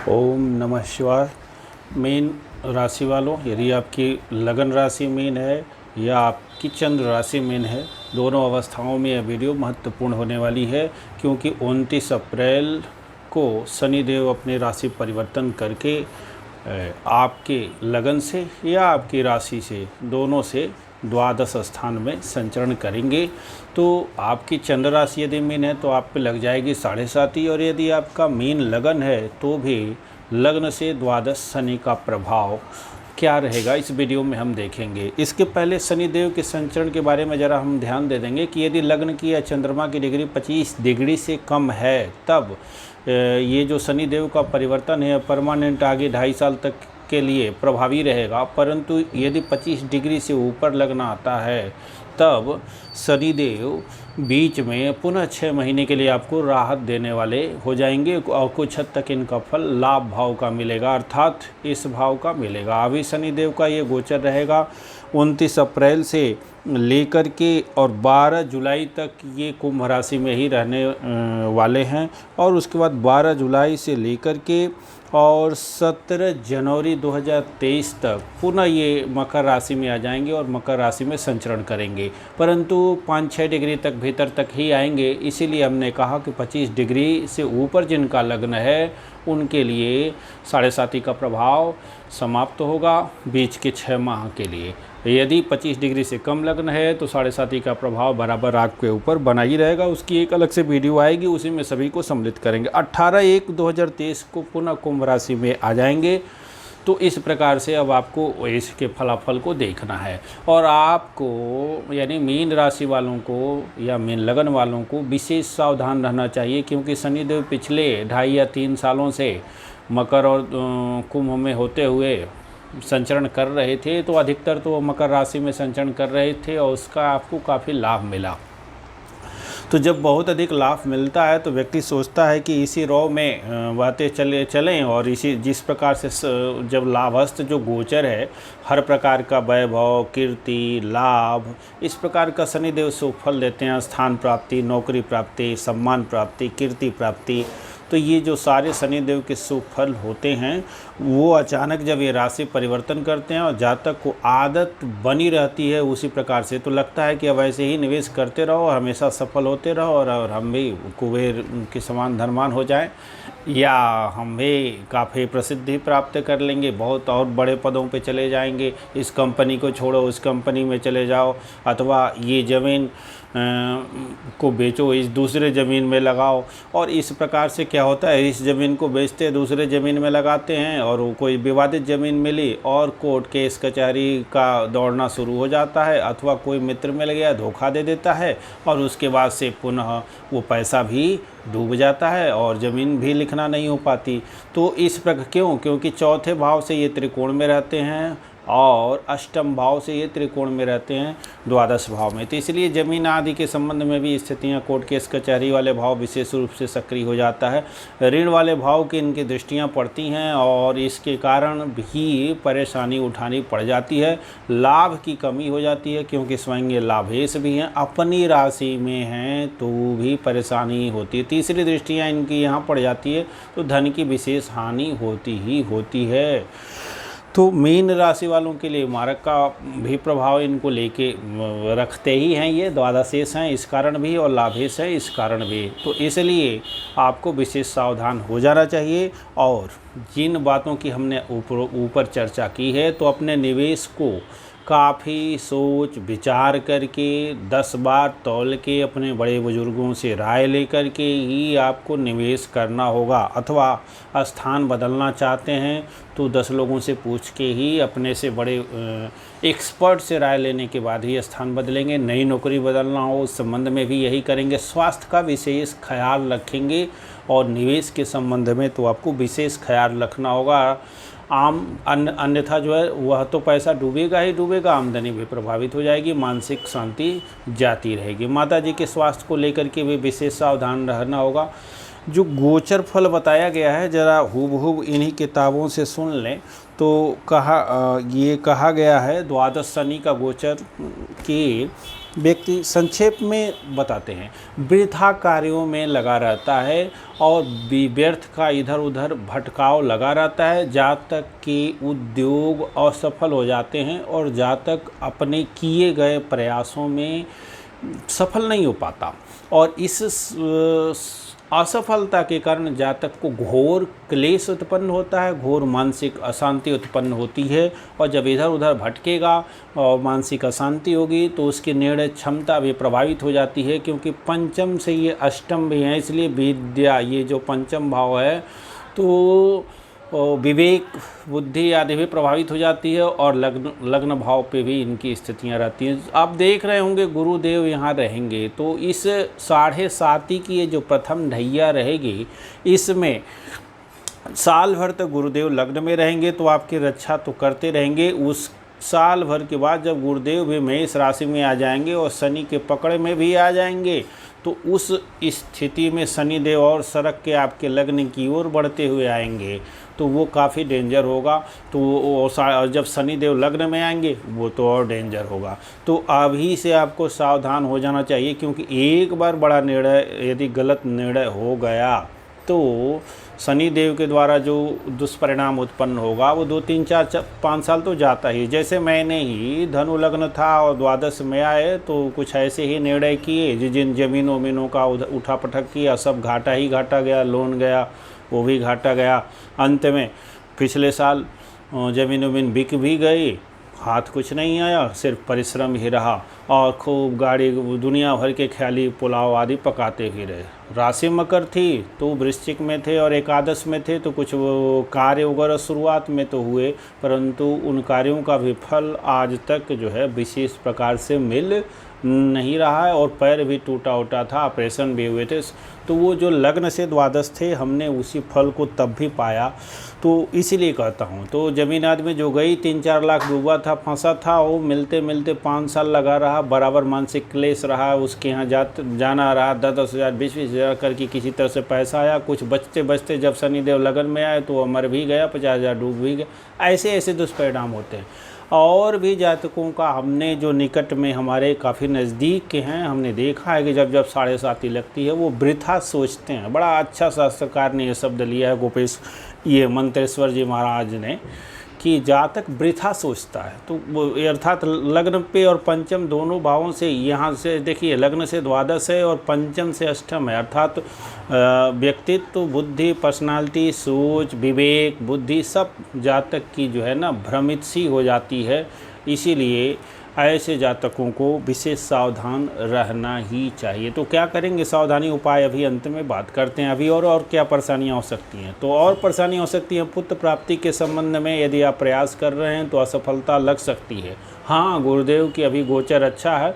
ओम नमः शिवाय। मीन राशि वालों, यदि आपकी लगन राशि मीन है या आपकी चंद्र राशि मीन है, दोनों अवस्थाओं में यह वीडियो महत्वपूर्ण होने वाली है, क्योंकि 29 अप्रैल को शनिदेव अपने राशि परिवर्तन करके आपके लगन से या आपकी राशि से, दोनों से द्वादश स्थान में संचरण करेंगे। तो आपकी चंद्र राशि यदि मीन है तो आप पे लग जाएगी 7.5, और यदि आपका मीन लगन है तो भी लग्न से द्वादश शनि का प्रभाव क्या रहेगा, इस वीडियो में हम देखेंगे। इसके पहले शनिदेव के संचरण के बारे में ज़रा हम ध्यान दे देंगे कि यदि लग्न की या चंद्रमा की डिग्री 25 डिग्री से कम है, तब ये जो शनिदेव का परिवर्तन है परमानेंट आगे 2.5 साल तक के लिए प्रभावी रहेगा। परंतु यदि 25 डिग्री से ऊपर लगना आता है, तब शनिदेव बीच में पुनः 6 महीने के लिए आपको राहत देने वाले हो जाएंगे और कुछ हद तक इनका फल लाभ भाव का मिलेगा, अर्थात इस भाव का मिलेगा। अभी शनिदेव का ये गोचर रहेगा 29 अप्रैल से लेकर के और 12 जुलाई तक ये कुंभ राशि में ही रहने वाले हैं, और उसके बाद 12 जुलाई से लेकर के और 17 जनवरी 2023 तक पुनः ये मकर राशि में आ जाएंगे और मकर राशि में संचरण करेंगे, परंतु 5-6 डिग्री तक भीतर तक ही आएंगे। इसीलिए हमने कहा कि 25 डिग्री से ऊपर जिनका लग्न है उनके लिए 7.5 का प्रभाव समाप्त होगा बीच के 6 माह के लिए। यदि 25 डिग्री से कम लग्न है तो 7.5 का प्रभाव बराबर आग के ऊपर बना ही रहेगा। उसकी एक अलग से वीडियो आएगी, उसी में सभी को सम्मिलित करेंगे। 18/1/2023 को पुनः कुंभ राशि में आ जाएंगे। तो इस प्रकार से अब आपको इसके फलाफल को देखना है, और आपको यानी मीन राशि वालों को या मीन लगन वालों को विशेष सावधान रहना चाहिए, क्योंकि शनिदेव पिछले 2.5 या 3 सालों से मकर और कुंभ में होते हुए संचरण कर रहे थे। तो अधिकतर तो मकर राशि में संचरण कर रहे थे और उसका आपको काफ़ी लाभ मिला। तो जब बहुत अधिक लाभ मिलता है तो व्यक्ति सोचता है कि इसी रॉ में बातें चलें, और इसी जिस प्रकार से जब लाभस्थ जो गोचर है, हर प्रकार का वैभव, कीर्ति, लाभ, इस प्रकार का शनिदेव सुफल देते हैं। स्थान प्राप्ति, नौकरी प्राप्ति, सम्मान प्राप्ति, कीर्ति प्राप्ति, तो ये जो सारे शनिदेव के सुफल होते हैं, वो अचानक जब ये राशि परिवर्तन करते हैं और जातक को आदत बनी रहती है उसी प्रकार से, तो लगता है कि अब ऐसे ही निवेश करते रहो और हमेशा सफल होते रहो और हम भी कुबेर के समान धनवान हो जाएं, या हम भी काफ़ी प्रसिद्धि प्राप्त कर लेंगे, बहुत और बड़े पदों पे चले जाएंगे, इस कंपनी को छोड़ो उस कंपनी में चले जाओ, अथवा ये ज़मीन को बेचो इस दूसरे ज़मीन में लगाओ। और इस प्रकार से क्या होता है, इस ज़मीन को बेचते दूसरे ज़मीन में लगाते हैं और वो कोई विवादित ज़मीन मिली और कोर्ट केस कचहरी का दौड़ना शुरू हो जाता है, अथवा कोई मित्र मिल गया धोखा दे देता है और उसके बाद से पुनः वो पैसा भी डूब जाता है और ज़मीन भी लिखना नहीं हो पाती। तो इस प्रकार क्योंकि चौथे भाव से ये त्रिकोण में रहते हैं और अष्टम भाव से ये त्रिकोण में रहते हैं द्वादश भाव में, तो इसलिए ज़मीन आदि के संबंध में भी स्थितियां, कोर्ट केस कचहरी वाले भाव विशेष रूप से सक्रिय हो जाता है। ऋण वाले भाव की इनकी दृष्टियां पड़ती हैं और इसके कारण भी परेशानी उठानी पड़ जाती है। लाभ की कमी हो जाती है, क्योंकि स्वयं ये लाभेश भी हैं, अपनी राशि में हैं तो भी परेशानी होती है। तीसरी दृष्टियाँ इनकी यहाँ पड़ जाती है तो धन की विशेष हानि होती ही होती है। तो मीन राशि वालों के लिए मारक का भी प्रभाव इनको लेके रखते ही हैं, ये द्वादशेश हैं इस कारण भी और लाभेश हैं इस कारण भी। तो इसलिए आपको विशेष सावधान हो जाना चाहिए, और जिन बातों की हमने ऊपर चर्चा की है, तो अपने निवेश को काफ़ी सोच विचार करके 10 बार तौल के अपने बड़े बुजुर्गों से राय लेकर के ही आपको निवेश करना होगा। अथवा स्थान बदलना चाहते हैं तो 10 लोगों से पूछ के ही, अपने से बड़े एक्सपर्ट से राय लेने के बाद ही स्थान बदलेंगे। नई नौकरी बदलना हो उस संबंध में भी यही करेंगे। स्वास्थ्य का विशेष ख्याल रखेंगे, और निवेश के संबंध में तो आपको विशेष ख्याल रखना होगा। अन्यथा जो है वह तो पैसा डूबेगा ही डूबेगा, आमदनी भी प्रभावित हो जाएगी, मानसिक शांति जाती रहेगी। माता जी के स्वास्थ्य को लेकर के भी विशेष सावधान रहना होगा। जो गोचर फल बताया गया है, ज़रा हूबहू इन्हीं किताबों से सुन लें। तो ये कहा गया है द्वादश शनि का गोचर कि व्यक्ति संक्षेप में बताते हैं, वृथा कार्यों में लगा रहता है और व्यर्थ का इधर उधर भटकाव लगा रहता है, जातक के उद्योग असफल हो जाते हैं और जातक अपने किए गए प्रयासों में सफल नहीं हो पाता और इस असफलता के कारण जातक को घोर क्लेश उत्पन्न होता है, घोर मानसिक अशांति उत्पन्न होती है और जब इधर उधर भटकेगा और मानसिक अशांति होगी तो उसकी निर्णय क्षमता भी प्रभावित हो जाती है, क्योंकि पंचम से ये अष्टम भी है, इसलिए विद्या ये जो पंचम भाव है तो विवेक बुद्धि आदि भी प्रभावित हो जाती है और लग्न भाव पे भी इनकी स्थितियां रहती हैं। आप देख रहे होंगे गुरुदेव यहाँ रहेंगे तो इस 7.5 की ये जो प्रथम ढैया रहेगी इसमें साल भर तक गुरुदेव लग्न में रहेंगे तो आपकी रक्षा तो करते रहेंगे। उस साल भर के बाद जब गुरुदेव भी मेष राशि में आ जाएंगे और शनि के पकड़ में भी आ जाएंगे तो उस स्थिति में शनिदेव और सरक के आपके लग्न की ओर बढ़ते हुए आएंगे तो वो काफ़ी डेंजर होगा। तो जब शनिदेव लग्न में आएंगे वो तो और डेंजर होगा। तो अभी से आपको सावधान हो जाना चाहिए, क्योंकि एक बार बड़ा निर्णय यदि गलत निर्णय हो गया तो शनिदेव के द्वारा जो दुष्परिणाम उत्पन्न होगा वो 2 3 4 5 साल तो जाता ही। जैसे मैंने ही धनु लग्न था और द्वादश में आए तो कुछ ऐसे ही निर्णय किए, जिन ज़मीनों मीनों का उठा पटक किया, सब घाटा ही घाटा गया, लोन गया वो भी घाटा गया। अंत में पिछले साल ज़मीन वमीन बिक भी गई, हाथ कुछ नहीं आया, सिर्फ परिश्रम ही रहा और खूब गाड़ी दुनिया भर के ख्याली पुलाव आदि पकाते ही रहे। राशि मकर थी तो वृश्चिक में थे और एकादश में थे तो कुछ वो कार्य वगैरह शुरुआत में तो हुए, परंतु उन कार्यों का भी फल आज तक जो है विशेष प्रकार से मिल नहीं रहा है और पैर भी टूटा उटा था, ऑपरेशन भी हुए थे। तो वो जो लग्न से द्वादश थे हमने उसी फल को तब भी पाया, तो इसीलिए कहता हूँ। तो ज़मीन आदमी जो गई 3-4 लाख डूबा था, फंसा था, वो मिलते मिलते 5 साल लगा रहा, बराबर मानसिक क्लेश रहा, उसके यहाँ जाना रहा, 10-10 हज़ार 20-20 हज़ार करके किसी तरह से पैसा आया, कुछ बचते बचते जब शनिदेव लगन में आए तो मर भी गया, 50,000 डूब भी गया। ऐसे ऐसे दुष्परिणाम होते हैं। और भी जातकों का हमने जो निकट में हमारे काफ़ी नज़दीक के हैं हमने देखा है कि जब 7.5 लगती है वो वृथा सोचते हैं। बड़ा अच्छा शास्त्रकार ने ये शब्द लिया है, गोपेश ये मंत्रेश्वर जी महाराज ने, कि जातक वृथा सोचता है। तो वो अर्थात लग्न पे और पंचम दोनों भावों से, यहाँ से देखिए लग्न से द्वादश है और पंचम से अष्टम है, अर्थात व्यक्तित्व, बुद्धि, पर्सनालिटी, सोच, विवेक, बुद्धि सब जातक की जो है ना भ्रमित सी हो जाती है। इसीलिए ऐसे जातकों को विशेष सावधान रहना ही चाहिए। तो क्या करेंगे सावधानी उपाय अभी अंत में बात करते हैं। अभी और क्या परेशानियां हो सकती हैं? तो और परेशानियां हो सकती हैं पुत्र प्राप्ति के संबंध में। यदि आप प्रयास कर रहे हैं तो असफलता लग सकती है। हाँ, गुरुदेव की अभी गोचर अच्छा है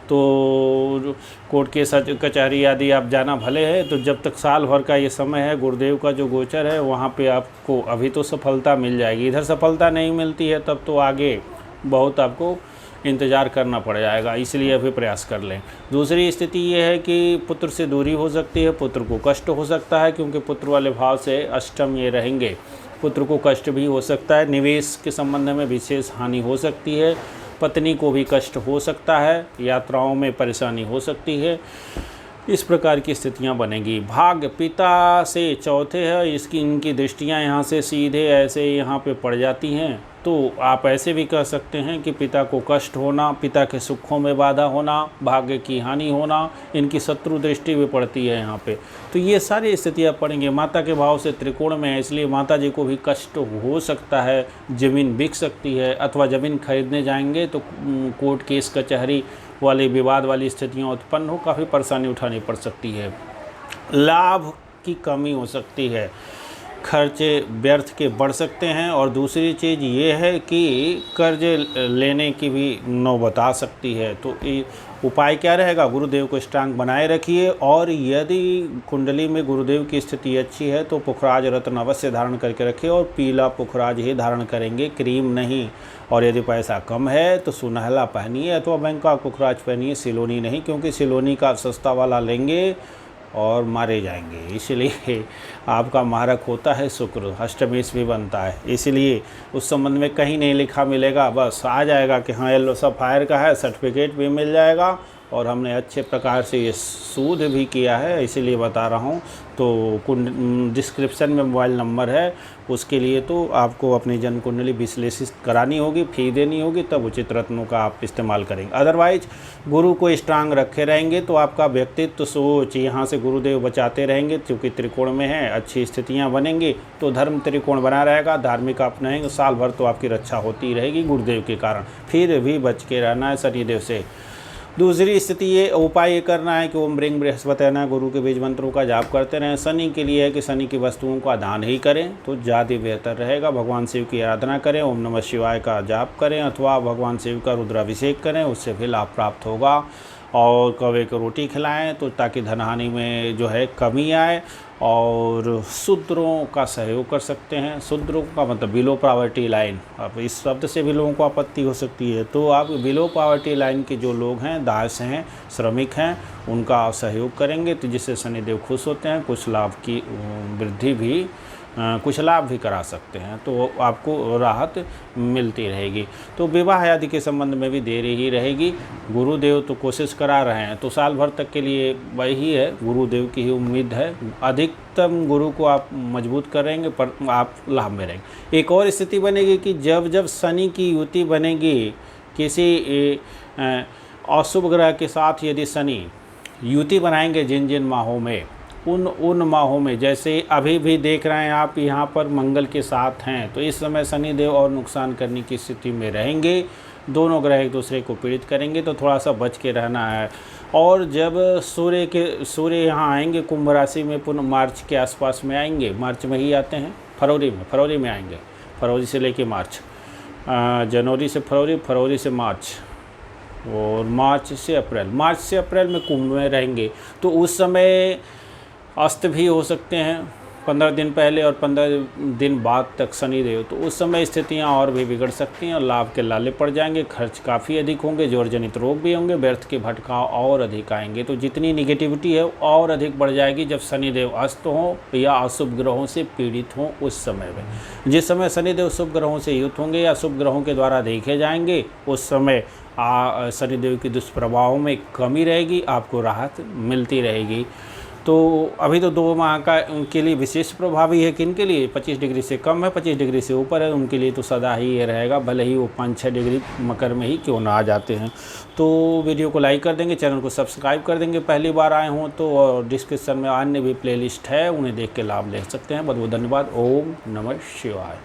तो कोर्ट केस कचहरी आदि आप जाना भले है, तो जब तक साल भर का ये समय है गुरुदेव का जो गोचर है वहाँ पे आपको अभी तो सफलता मिल जाएगी। इधर सफलता नहीं मिलती है तब तो आगे बहुत आपको इंतज़ार करना पड़ जाएगा, इसलिए अभी प्रयास कर लें। दूसरी स्थिति ये है कि पुत्र से दूरी हो सकती है, पुत्र को कष्ट हो सकता है, क्योंकि पुत्र वाले भाव से अष्टम ये रहेंगे, पुत्र को कष्ट भी हो सकता है। निवेश के संबंध में विशेष हानि हो सकती है, पत्नी को भी कष्ट हो सकता है, यात्राओं में परेशानी हो सकती है। इस प्रकार की स्थितियां बनेंगी। भाग्य पिता से चौथे है, इनकी दृष्टियां यहाँ से सीधे ऐसे यहाँ पे पड़ जाती हैं। तो आप ऐसे भी कह सकते हैं कि पिता को कष्ट होना, पिता के सुखों में बाधा होना, भाग्य की हानि होना, इनकी शत्रु दृष्टि भी पड़ती है यहाँ पे। तो ये सारी स्थितियाँ पड़ेंगी। माता के भाव से त्रिकोण में है, इसलिए माता जी को भी कष्ट हो सकता है, ज़मीन बिक सकती है, अथवा ज़मीन खरीदने जाएंगे तो कोर्ट केस कचहरी वाली विवाद वाली स्थितियाँ उत्पन्न हो, काफ़ी परेशानी उठानी पड़ सकती है। लाभ की कमी हो सकती है, खर्चे व्यर्थ के बढ़ सकते हैं। और दूसरी चीज़ ये है कि कर्ज लेने की भी नौबत आ सकती है। तो उपाय क्या रहेगा? गुरुदेव को स्ट्रांग बनाए रखिए, और यदि कुंडली में गुरुदेव की स्थिति अच्छी है तो पुखराज रत्न अवश्य धारण करके रखिए, और पीला पुखराज ही धारण करेंगे, क्रीम नहीं। और यदि पैसा कम है तो सुनहला पहनिए, अथवा बैंक का पुखराज पहनिए, सिलोनी नहीं, क्योंकि सिलोनी का सस्ता वाला लेंगे और मारे जाएंगे। इसलिए आपका मारक होता है शुक्र, अष्टमेश भी बनता है, इसलिए उस संबंध में कहीं नहीं लिखा मिलेगा। बस आ जाएगा कि हाँ येलो सफ़ायर का है, सर्टिफिकेट भी मिल जाएगा और हमने अच्छे प्रकार से ये शोध भी किया है, इसीलिए बता रहा हूँ। तो डिस्क्रिप्शन में मोबाइल नंबर है, उसके लिए तो आपको अपनी जन्म कुंडली विश्लेषित करानी होगी, फी देनी होगी, तब उचित रत्नों का आप इस्तेमाल करेंगे। अदरवाइज गुरु को स्ट्रांग रखे रहेंगे तो आपका व्यक्तित्व सोच यहाँ से गुरुदेव बचाते रहेंगे, क्योंकि त्रिकोण में है, अच्छी स्थितियाँ बनेंगी तो धर्म त्रिकोण बना रहेगा, धार्मिक अपनाएंगे, साल भर तो आपकी रक्षा होती रहेगी गुरुदेव के कारण। फिर भी बच के रहना है शनिदेव से। दूसरी स्थिति ये उपाय ये करना है कि ओम ब्रिंग बृहस्पति गुरु के बीज मंत्रों का जाप करते रहें। शनि के लिए है कि शनि की वस्तुओं का दान ही करें तो ज़्यादा बेहतर रहेगा। भगवान शिव की आराधना करें, ओम नमः शिवाय का जाप करें अथवा भगवान शिव का रुद्राभिषेक करें, उससे भी लाभ प्राप्त होगा। और कौवे को रोटी खिलाएं तो ताकि धनहानि में जो है कमी आए। और शूद्रों का सहयोग कर सकते हैं। शूद्रों का मतलब बिलो पॉवर्टी लाइन, अब इस शब्द से भी लोगों को आपत्ति हो सकती है, तो आप बिलो पॉवर्टी लाइन के जो लोग हैं, दास हैं, श्रमिक हैं, उनका सहयोग करेंगे तो जिससे शनिदेव खुश होते हैं, कुछ लाभ की वृद्धि भी, कुछ लाभ भी करा सकते हैं, तो आपको राहत मिलती रहेगी। तो विवाह आदि के संबंध में भी देरी ही रहेगी। गुरुदेव तो कोशिश करा रहे हैं, तो साल भर तक के लिए वही है, गुरुदेव की ही उम्मीद है। अधिकतम गुरु को आप मजबूत करेंगे पर आप लाभ में रहेंगे। एक और स्थिति बनेगी कि जब जब शनि की युति बनेगी किसी अशुभ ग्रह के साथ, यदि शनि युति बनाएंगे जिन माहों में, उन माहों में, जैसे अभी भी देख रहे हैं आप यहाँ पर मंगल के साथ हैं, तो इस समय शनिदेव और नुकसान करने की स्थिति में रहेंगे। दोनों ग्रह एक दूसरे को पीड़ित करेंगे, तो थोड़ा सा बच के रहना है। और जब सूर्य यहाँ आएंगे कुंभ राशि में, पुनः मार्च के आसपास में आएंगे, मार्च में ही आते हैं, फरवरी में आएंगे, फरवरी से लेके मार्च, जनवरी से फरवरी, फरवरी से मार्च और मार्च से अप्रैल में कुंभ में रहेंगे। तो उस समय अस्त भी हो सकते हैं 15 दिन पहले और 15 दिन बाद तक शनिदेव, तो उस समय स्थितियां और भी बिगड़ सकती हैं और लाभ के लाले पड़ जाएंगे, खर्च काफ़ी अधिक होंगे, जोर जनित रोग भी होंगे, व्यर्थ के भटकाव और अधिक आएंगे। तो जितनी निगेटिविटी है और अधिक बढ़ जाएगी जब शनिदेव अस्त हों या अशुभ ग्रहों से पीड़ित हों। उस समय में, जिस समय शनिदेव शुभ ग्रहों से युक्त होंगे या शुभ ग्रहों के द्वारा देखे जाएंगे, उस समय शनिदेव के दुष्प्रभावों में कमी रहेगी, आपको राहत मिलती रहेगी। तो अभी तो 2 माह का उनके लिए विशेष प्रभावी है। किन के लिए 25 डिग्री से कम है, 25 डिग्री से ऊपर है, उनके लिए तो सदा ही ये रहेगा, भले ही वो 5-6 डिग्री मकर में ही क्यों ना आ जाते हैं। तो वीडियो को लाइक कर देंगे, चैनल को सब्सक्राइब कर देंगे, पहली बार आए हों तो। और डिस्क्रिप्शन में अन्य भी प्लेलिस्ट है, उन्हें देख के लाभ ले सकते हैं। बहुत बहुत धन्यवाद। ओम नमः शिवाय।